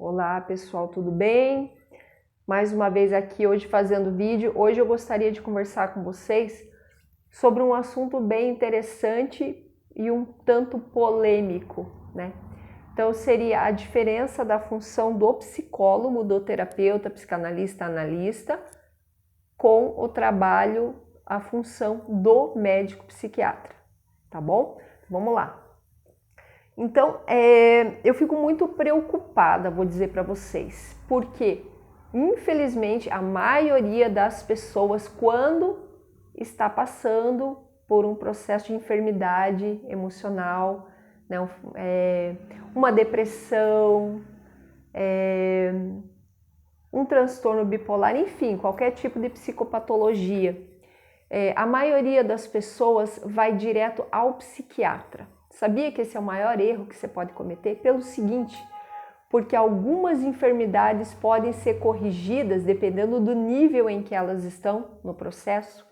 Olá pessoal, tudo bem? Mais uma vez aqui hoje fazendo vídeo. Hoje eu gostaria de conversar com vocês sobre um assunto bem interessante e um tanto polêmico, né? Então seria a diferença da função do psicólogo, do terapeuta, psicanalista, analista, com o trabalho, a função do médico psiquiatra, tá bom? Vamos lá. Então, eu fico muito preocupada, vou dizer para vocês, porque infelizmente a maioria das pessoas, quando está passando por um processo de enfermidade emocional, né, uma depressão, um transtorno bipolar, enfim, qualquer tipo de psicopatologia, a maioria das pessoas vai direto ao psiquiatra. Sabia que esse é o maior erro que você pode cometer? Pelo seguinte, porque algumas enfermidades podem ser corrigidas dependendo do nível em que elas estão no processo.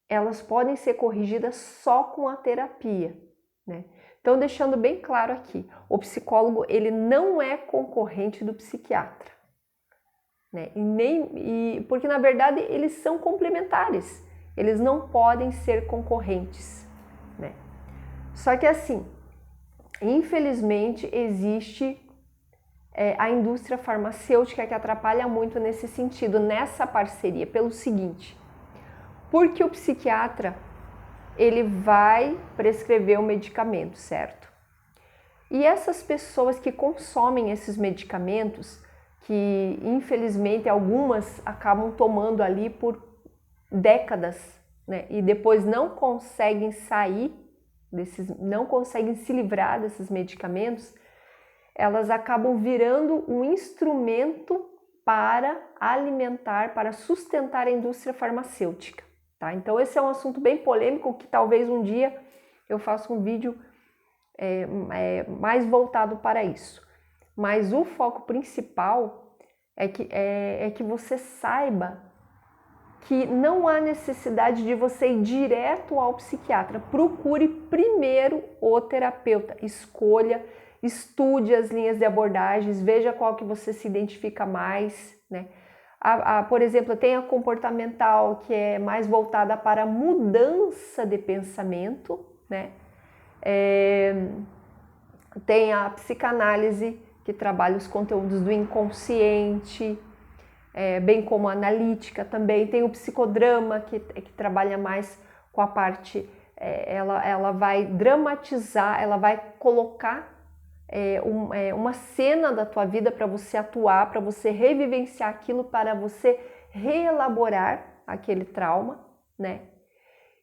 Elas podem ser corrigidas só com a terapia, né? Então, deixando bem claro aqui, o psicólogo ele não é concorrente do psiquiatra, né? Porque na verdade eles são complementares, eles não podem ser concorrentes, né? Só que assim, infelizmente existe a indústria farmacêutica que atrapalha muito nesse sentido, nessa parceria, pelo seguinte, porque o psiquiatra ele vai prescrever o medicamento, certo? E essas pessoas que consomem esses medicamentos, que infelizmente algumas acabam tomando ali por décadas, né? E depois não conseguem sair não conseguem se livrar desses medicamentos, elas acabam virando um instrumento para alimentar, para sustentar a indústria farmacêutica, tá? Então esse é um assunto bem polêmico que talvez um dia eu faça um vídeo mais voltado para isso. Mas o foco principal é que você saiba que não há necessidade de você ir direto ao psiquiatra. Procure primeiro o terapeuta, escolha, estude as linhas de abordagens, veja qual que você se identifica mais, né? Por exemplo, tem a comportamental, que é mais voltada para a mudança de pensamento, né? Tem a psicanálise, que trabalha os conteúdos do inconsciente, bem como a analítica também. Tem o psicodrama, que trabalha mais com a parte, ela vai dramatizar, ela vai colocar uma cena da tua vida para você atuar, para você revivenciar aquilo, para você reelaborar aquele trauma, né?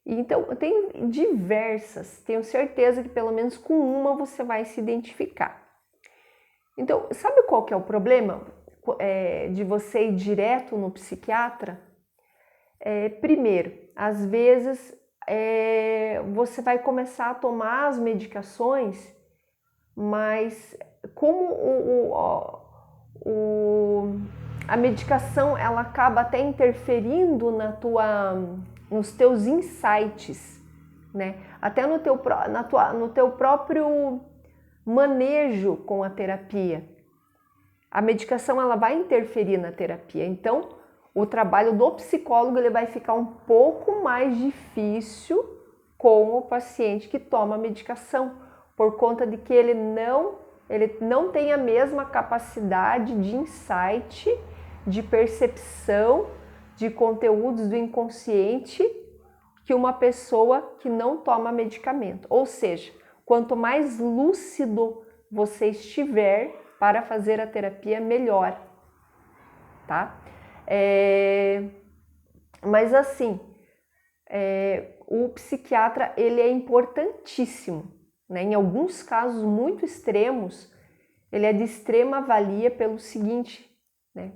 Então, tem diversas, tenho certeza que pelo menos com uma você vai se identificar. Então, sabe qual que é o problema de você ir direto no psiquiatra? Primeiro, às vezes você vai começar a tomar as medicações, mas como a medicação ela acaba até interferindo nos teus insights, né? Até no teu próprio manejo com a terapia. A medicação ela vai interferir na terapia, então o trabalho do psicólogo ele vai ficar um pouco mais difícil com o paciente que toma a medicação, por conta de que ele não tem a mesma capacidade de insight, de percepção de conteúdos do inconsciente que uma pessoa que não toma medicamento. Ou seja, quanto mais lúcido você estiver para fazer a terapia, melhor, tá? Mas assim, o psiquiatra ele é importantíssimo, né? Em alguns casos muito extremos, ele é de extrema valia pelo seguinte, né?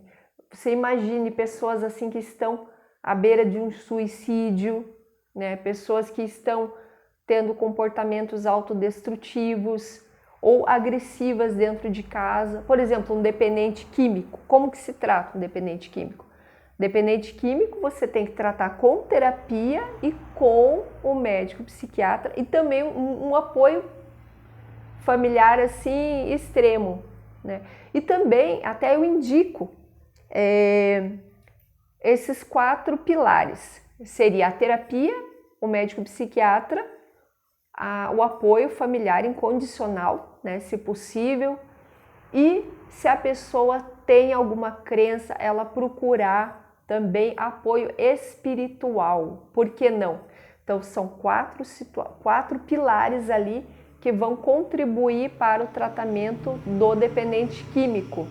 Você imagine pessoas assim que estão à beira de um suicídio, né? Pessoas que estão tendo comportamentos autodestrutivos ou agressivas dentro de casa. Por exemplo, um dependente químico. Como que se trata um dependente químico? Dependente químico você tem que tratar com terapia e com o médico psiquiatra e também um apoio familiar assim extremo, né? E também até eu indico esses 4 pilares. Seria a terapia, o médico psiquiatra, o apoio familiar incondicional, né, se possível, e se a pessoa tem alguma crença, ela procurar também apoio espiritual, por que não? Então são 4 pilares ali que vão contribuir para o tratamento do dependente químico.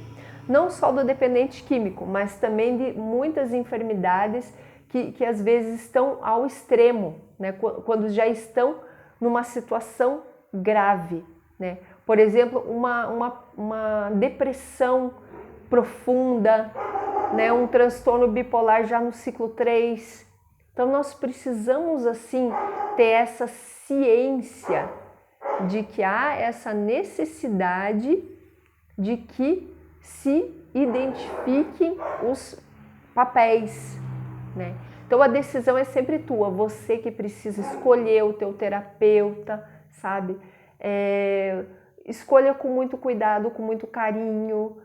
Não só do dependente químico, mas também de muitas enfermidades que às vezes estão ao extremo, né? Quando já estão numa situação grave, né? Por exemplo, uma depressão profunda, né? Um transtorno bipolar já no ciclo 3. Então nós precisamos assim ter essa ciência de que há essa necessidade de que se identifiquem os papéis, né? Então a decisão é sempre tua, você que precisa escolher o teu terapeuta, sabe? Escolha com muito cuidado, com muito carinho,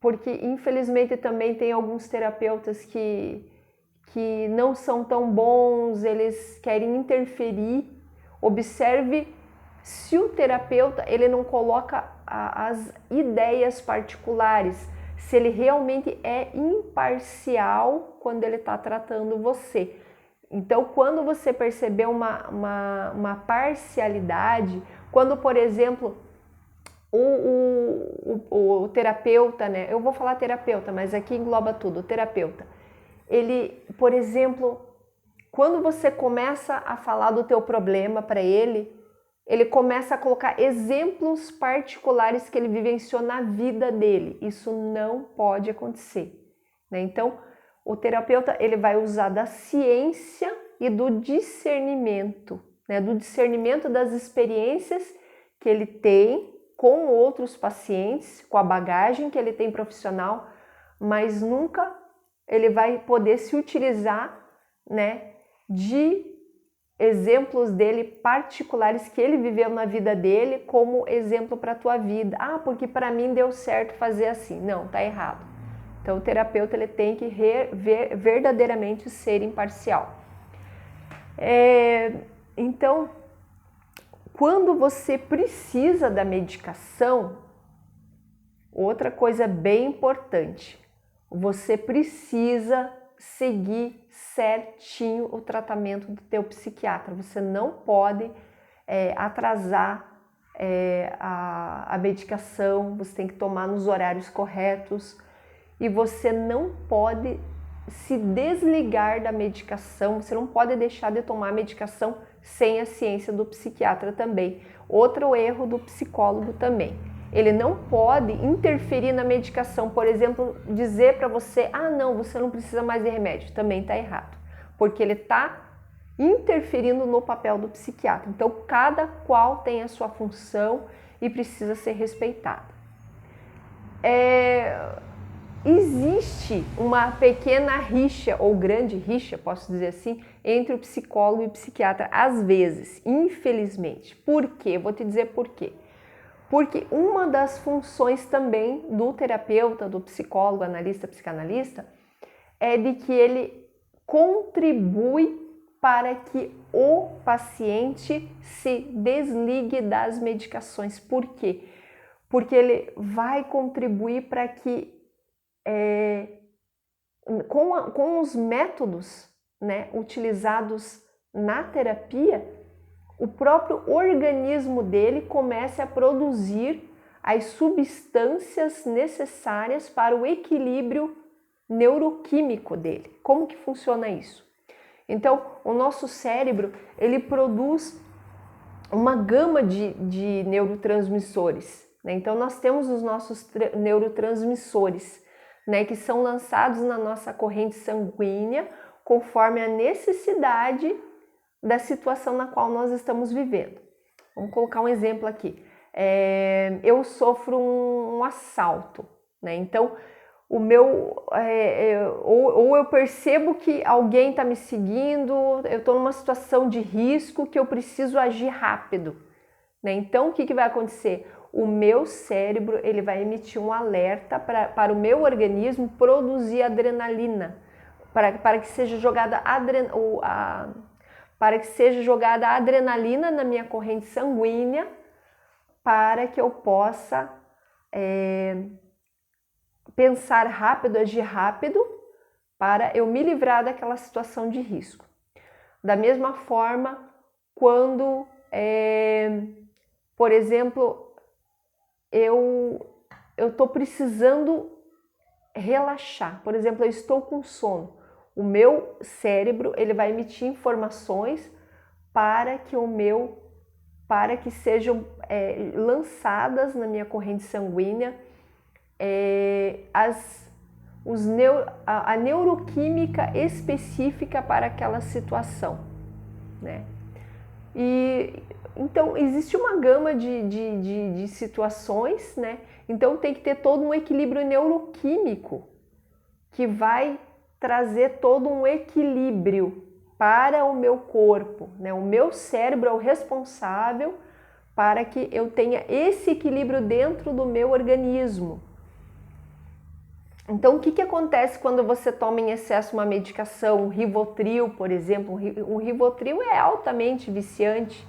porque infelizmente também tem alguns terapeutas que não são tão bons, eles querem interferir. Observe se o terapeuta ele não coloca as ideias particulares, se ele realmente é imparcial quando ele está tratando você. Então, quando você perceber uma parcialidade, quando, por exemplo, o terapeuta, né? Eu vou falar terapeuta, mas aqui engloba tudo, o terapeuta. Ele, por exemplo, quando você começa a falar do teu problema para ele começa a colocar exemplos particulares que ele vivenciou na vida dele. Isso não pode acontecer, né? Então, o terapeuta ele vai usar da ciência e do discernimento, né? Do discernimento das experiências que ele tem com outros pacientes, com a bagagem que ele tem profissional, mas nunca ele vai poder se utilizar, né, de exemplos dele particulares que ele viveu na vida dele como exemplo para a tua vida. Ah, porque para mim deu certo fazer assim. Não, tá errado. Então o terapeuta ele tem que verdadeiramente ser imparcial. Então, quando você precisa da medicação, outra coisa bem importante, você precisa seguir certinho o tratamento do teu psiquiatra. Você não pode atrasar a medicação, você tem que tomar nos horários corretos e você não pode se desligar da medicação, você não pode deixar de tomar a medicação sem a ciência do psiquiatra também. Outro erro do psicólogo também. Ele não pode interferir na medicação, por exemplo, dizer para você, ah não, você não precisa mais de remédio, também está errado, porque ele está interferindo no papel do psiquiatra. Então, cada qual tem a sua função e precisa ser respeitado. Existe uma pequena rixa, ou grande rixa, posso dizer assim, entre o psicólogo e o psiquiatra, às vezes, infelizmente. Por quê? Vou te dizer por quê. Porque uma das funções também do terapeuta, do psicólogo, analista, psicanalista, é de que ele contribui para que o paciente se desligue das medicações. Por quê? Porque ele vai contribuir para que, com os métodos, né, utilizados na terapia, o próprio organismo dele comece a produzir as substâncias necessárias para o equilíbrio neuroquímico dele. Como que funciona isso? Então, o nosso cérebro, ele produz uma gama de neurotransmissores, né? Então, nós temos os nossos neurotransmissores, né, que são lançados na nossa corrente sanguínea conforme a necessidade da situação na qual nós estamos vivendo. Vamos colocar um exemplo aqui. Eu sofro um assalto, né? Então, ou eu percebo que alguém está me seguindo, eu estou numa situação de risco que eu preciso agir rápido. né? Então, o que vai acontecer? O meu cérebro ele vai emitir um alerta para o meu organismo produzir adrenalina, para que seja jogada adrenalina na minha corrente sanguínea, para que eu possa pensar rápido, agir rápido, para eu me livrar daquela situação de risco. Da mesma forma, quando, por exemplo, eu estou precisando relaxar, por exemplo, eu estou com sono, o meu cérebro ele vai emitir informações para que sejam lançadas na minha corrente sanguínea a neuroquímica específica para aquela situação, né? E então existe uma gama de situações, né? Então tem que ter todo um equilíbrio neuroquímico que vai trazer todo um equilíbrio para o meu corpo, né? O meu cérebro é o responsável para que eu tenha esse equilíbrio dentro do meu organismo. Então, o que acontece quando você toma em excesso uma medicação, um Rivotril, por exemplo? Um Rivotril é altamente viciante,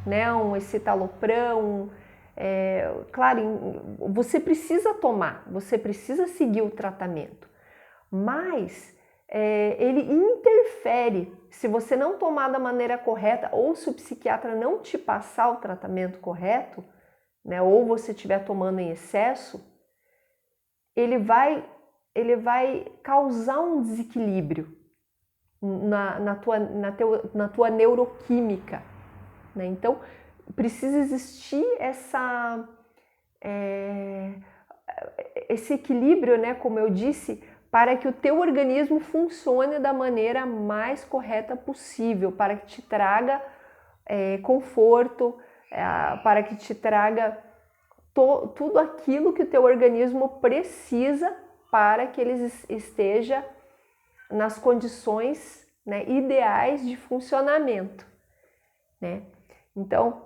né? Um escitalopram, claro, você precisa tomar, você precisa seguir o tratamento, mas ele interfere. Se você não tomar da maneira correta ou se o psiquiatra não te passar o tratamento correto, né? Ou você estiver tomando em excesso, ele vai causar um desequilíbrio na tua neuroquímica, né? Então, precisa existir esse equilíbrio, né? Como eu disse, para que o teu organismo funcione da maneira mais correta possível, para que te traga conforto, para que te traga tudo aquilo que o teu organismo precisa para que ele esteja nas condições, né, ideais de funcionamento, né? Então,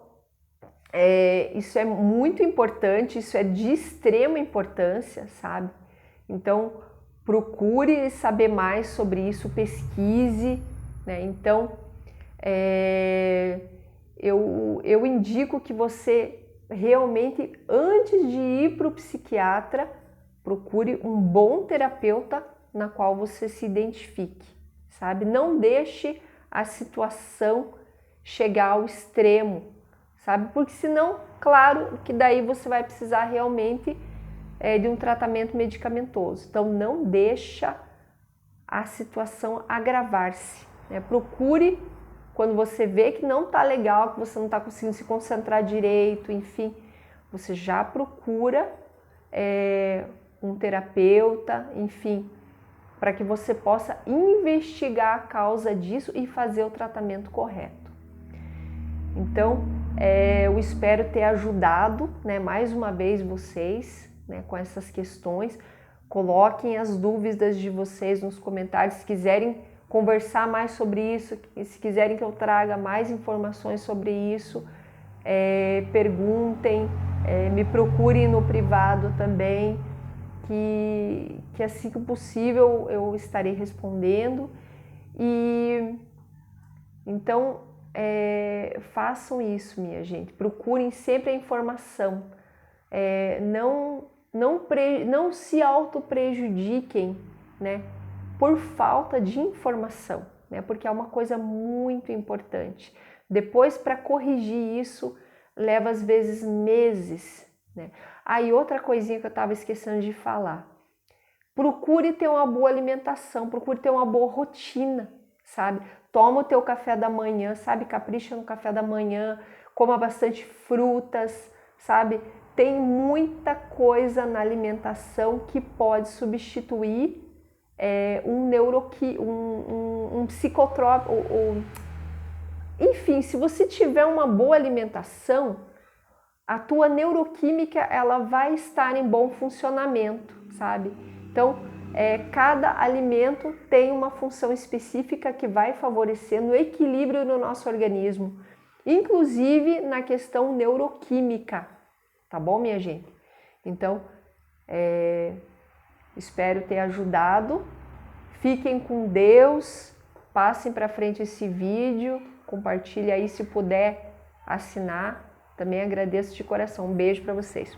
isso é muito importante, isso é de extrema importância, sabe? Então, procure saber mais sobre isso, pesquise, né? Então, eu indico que você realmente, antes de ir para o psiquiatra, procure um bom terapeuta na qual você se identifique, sabe? Não deixe a situação chegar ao extremo, sabe? Porque senão, claro, que daí você vai precisar realmente de um tratamento medicamentoso. Então, não deixa a situação agravar-se, né? Procure, quando você vê que não está legal, que você não está conseguindo se concentrar direito, enfim, você já procura um terapeuta, enfim, para que você possa investigar a causa disso e fazer o tratamento correto. Então, eu espero ter ajudado, né, mais uma vez vocês, né, com essas questões. Coloquem as dúvidas de vocês nos comentários, se quiserem conversar mais sobre isso, se quiserem que eu traga mais informações sobre isso, perguntem, me procurem no privado também, que assim que possível eu estarei respondendo. E então façam isso, minha gente, procurem sempre a informação, não se auto-prejudiquem, né, por falta de informação, né, porque é uma coisa muito importante. Depois, para corrigir isso, leva às vezes meses, né? Aí outra coisinha que eu estava esquecendo de falar, procure ter uma boa alimentação, procure ter uma boa rotina, sabe? Toma o teu café da manhã, sabe? Capricha no café da manhã, coma bastante frutas, sabe? Tem muita coisa na alimentação que pode substituir um psicotrópico, enfim, se você tiver uma boa alimentação, a tua neuroquímica ela vai estar em bom funcionamento, sabe? Então, cada alimento tem uma função específica que vai favorecer no equilíbrio do nosso organismo. inclusive na questão neuroquímica, tá bom, minha gente? Então, espero ter ajudado. Fiquem com Deus, passem para frente esse vídeo, compartilhe aí se puder assinar. Também agradeço de coração. Um beijo para vocês.